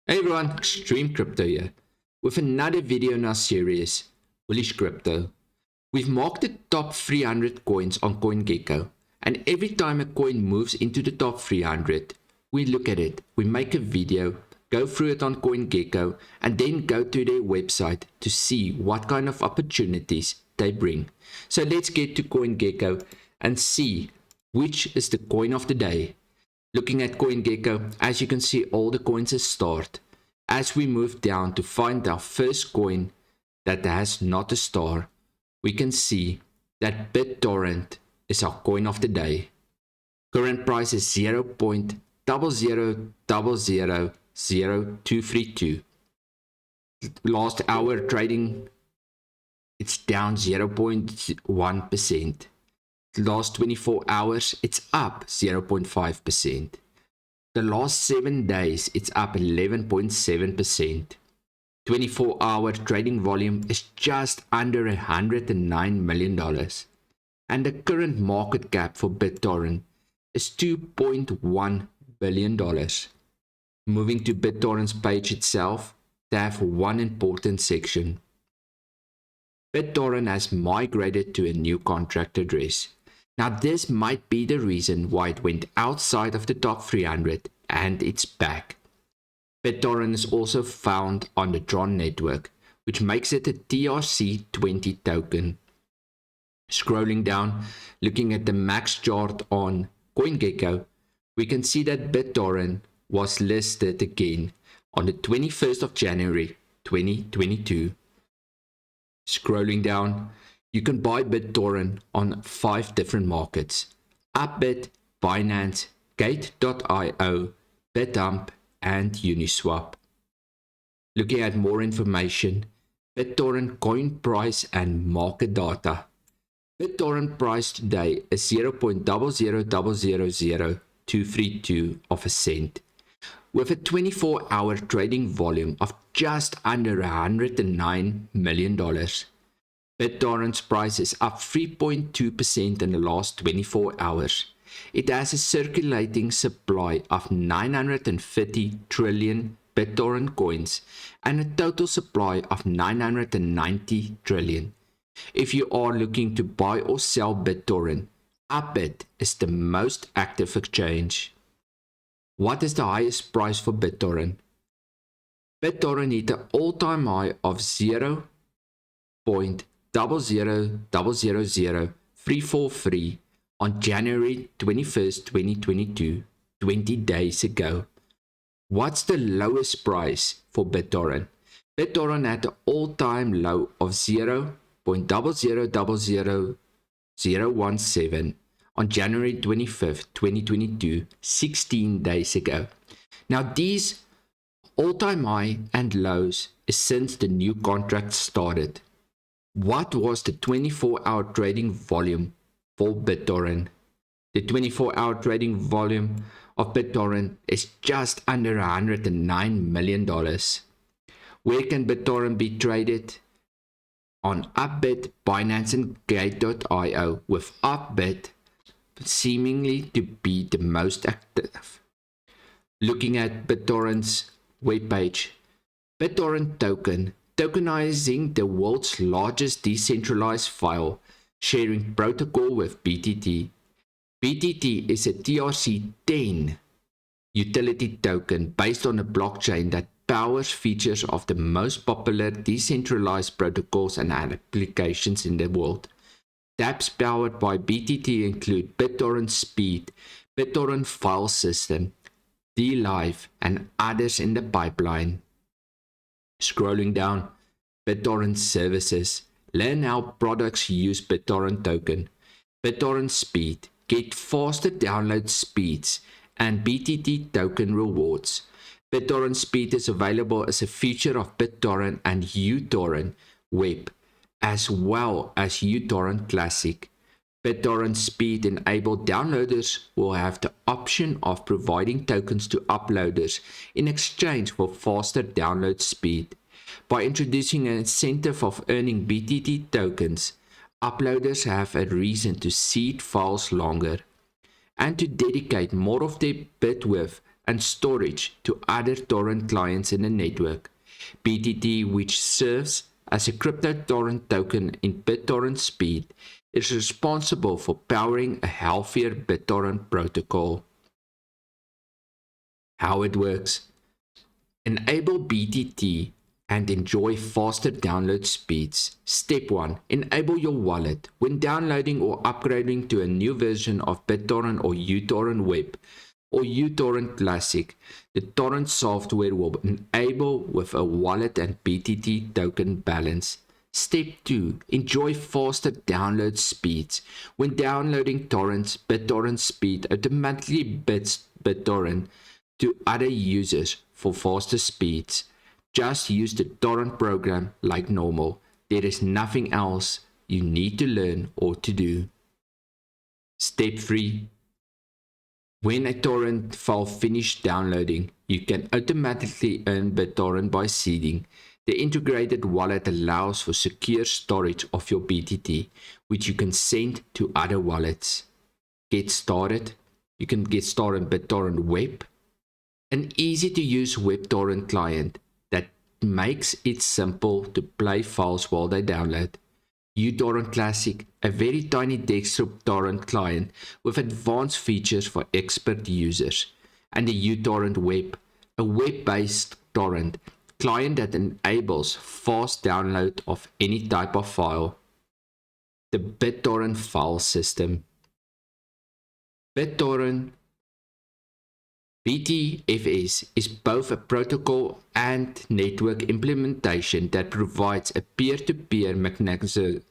Hey everyone, Extreme Crypto here, with another video in our series, Bullish Crypto. We've marked the top 300 coins on CoinGecko, and every time a coin moves into the top 300, we look at it, we make a video, go through it on CoinGecko, and then go to their website to see what kind of opportunities they bring. So let's get to CoinGecko and see which is the coin of the day. Looking at CoinGecko, as you can see, all the coins are starred. As we move down to find our first coin that has not a star, we can see that BitTorrent is our coin of the day. Current price is 0.00000232. Last hour trading, it's down 0.1%. Last 24 hours, it's up 0.5%. The last 7 days, it's up 11.7%. 24-hour trading volume is just under $109 million. And the current market cap for BitTorrent is $2.1 billion. Moving to BitTorrent's page itself, they have one important section. BitTorrent has migrated to a new contract address. Now this might be the reason why it went outside of the top 300 and it's back. BitTorrent is also found on the Tron network, which makes it a TRC20 token. Scrolling down, looking at the max chart on CoinGecko, we can see that BitTorrent was listed again on the 21st of January 2022. Scrolling down, you can buy BitTorrent on 5 different markets: Upbit, Binance, 𝙏𝙝𝙬𝙧 𝙁𝙤𝙧, and Uniswap. Looking at more information, BitTorrent coin price and market data. BitTorrent price today is 0.00000232 of a cent, with a 24-hour trading volume of just under $109 million. BitTorrent's price is up 3.2% in the last 24 hours. It has a circulating supply of 930 trillion BitTorrent coins and a total supply of 990 trillion. If you are looking to buy or sell BitTorrent, Upbit is the most active exchange. What is the highest price for BitTorrent? BitTorrent hit an all-time high of 0.00000343 on January 21st, 2022, 20 days ago. What's the lowest price for BitTorrent? BitTorrent had an all-time low of 0.000017 on January 25th, 2022, 16 days ago. Now these all-time high and lows is since the new contract started. What was the 24-hour trading volume for BitTorrent? The 24-hour trading volume of BitTorrent is just under $109 million. Where can BitTorrent be traded? On Upbit, Binance, and 𝙏𝙝𝙬𝙧, with Upbit seemingly to be the most active. Looking at BitTorrent's webpage, BitTorrent token, tokenizing the world's largest decentralized file sharing protocol with BTT. BTT is a TRC10 utility token based on a blockchain that powers features of the most popular decentralized protocols and applications in the world. Dapps powered by BTT include BitTorrent Speed, BitTorrent File System, DLive, and others in the pipeline. Scrolling down, BitTorrent Services. Learn how products use BitTorrent token. BitTorrent Speed. Get faster download speeds and BTT token rewards. BitTorrent Speed is available as a feature of BitTorrent and uTorrent Web, as well as uTorrent Classic. BitTorrent Speed enabled downloaders will have the option of providing tokens to uploaders in exchange for faster download speed. By introducing an incentive of earning BTT tokens, uploaders have a reason to seed files longer and to dedicate more of their bandwidth and storage to other torrent clients in the network. BTT, which serves as a crypto torrent token in BitTorrent speed, is responsible for powering a healthier BitTorrent protocol. How it works: enable BTT and enjoy faster download speeds. Step 1. Enable your wallet. When downloading or upgrading to a new version of BitTorrent or uTorrent Web or uTorrent Classic, the torrent software will enable with a wallet and BTT token balance. Step 2. Enjoy faster download speeds. When downloading torrents, BitTorrent speed automatically bits BitTorrent to other users for faster speeds. Just use the torrent program like normal. There is nothing else you need to learn or to do. Step 3. When a torrent file finishes downloading, you can automatically earn BitTorrent by seeding. The integrated wallet allows for secure storage of your BTT, which you can send to other wallets. Get started. You can get started on BitTorrent Web, an easy-to-use web torrent client that makes it simple to play files while they download. uTorrent Classic, a very tiny desktop torrent client with advanced features for expert users. And the uTorrent Web, a web-based torrent client that enables fast download of any type of file. The BitTorrent file system. BitTorrent BTFS is both a protocol and network implementation that provides a peer-to-peer mechanism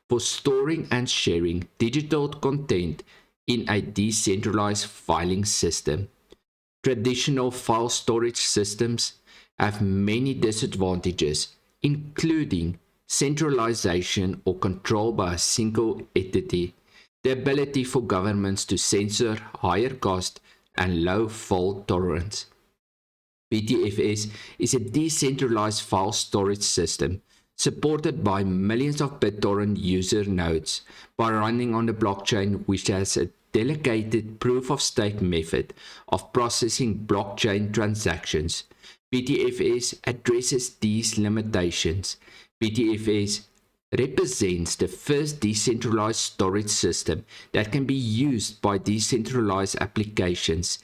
for storing and sharing digital content in a decentralized filing system. Traditional file storage systems have many disadvantages, including centralization or control by a single entity, the ability for governments to censor higher cost and low fault tolerance. BTFS is a decentralized file storage system supported by millions of BitTorrent user nodes by running on the blockchain, which has a delegated proof-of-stake method of processing blockchain transactions. BTFS addresses these limitations. BTFS represents the first decentralized storage system that can be used by decentralized applications,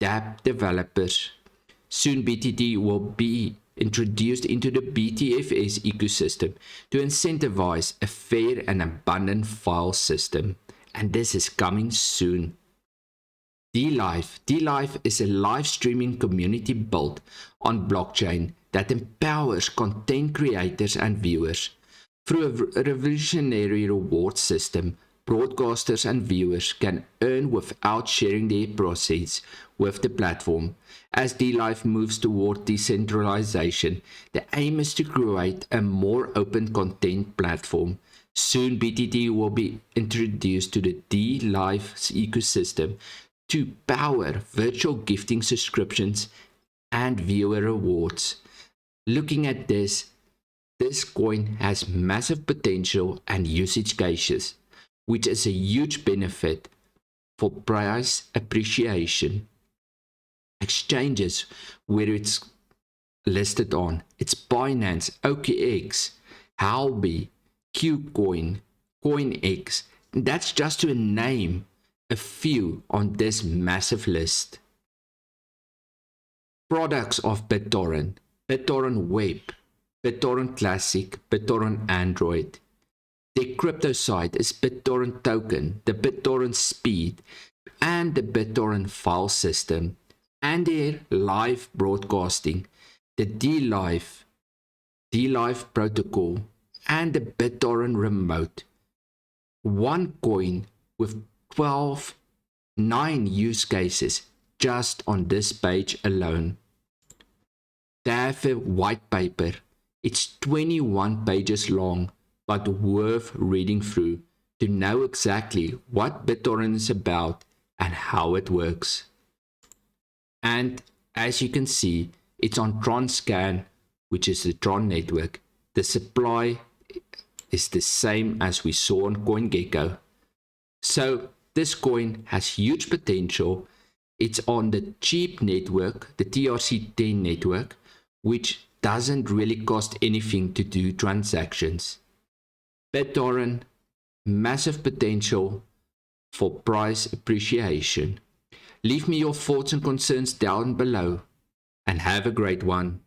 dApp developers. Soon BTT will be introduced into the BTFS ecosystem to incentivize a fair and abundant file system. And this is coming soon. 𝙏𝙧 is a live streaming community built on blockchain that empowers content creators and viewers. Through a revolutionary reward system, broadcasters and viewers can earn without sharing their proceeds with the platform. As 𝙏𝙧 moves toward decentralization, the aim is to create a more open content platform. Soon BTT will be introduced to the 𝙏𝙧's ecosystem to power virtual gifting subscriptions and viewer rewards. Looking at this coin has massive potential and usage cases, which is a huge benefit for price appreciation. Exchanges where it's listed on, it's Binance, OKX, Huobi, KuCoin, CoinX. That's just to name a few on this massive list. Products of BitTorrent: BitTorrent Web, BitTorrent Classic, BitTorrent Android. Their crypto site is BitTorrent Token, the BitTorrent Speed, and the BitTorrent File System, and their live broadcasting, the 𝙏𝙧 Protocol, and the BitTorrent Remote. One coin with 9 use cases just on this page alone. They have a white paper. It's 21 pages long, but worth reading through to know exactly what BitTorrent is about and how it works. And as you can see, it's on TronScan, which is the Tron network. The supply is the same as we saw on CoinGecko. So this coin has huge potential It's on the cheap network, the TRC10 network, which doesn't really cost anything to do transactions. BitTorrent, massive potential for price appreciation. Leave me your thoughts and concerns down below, and have a great one.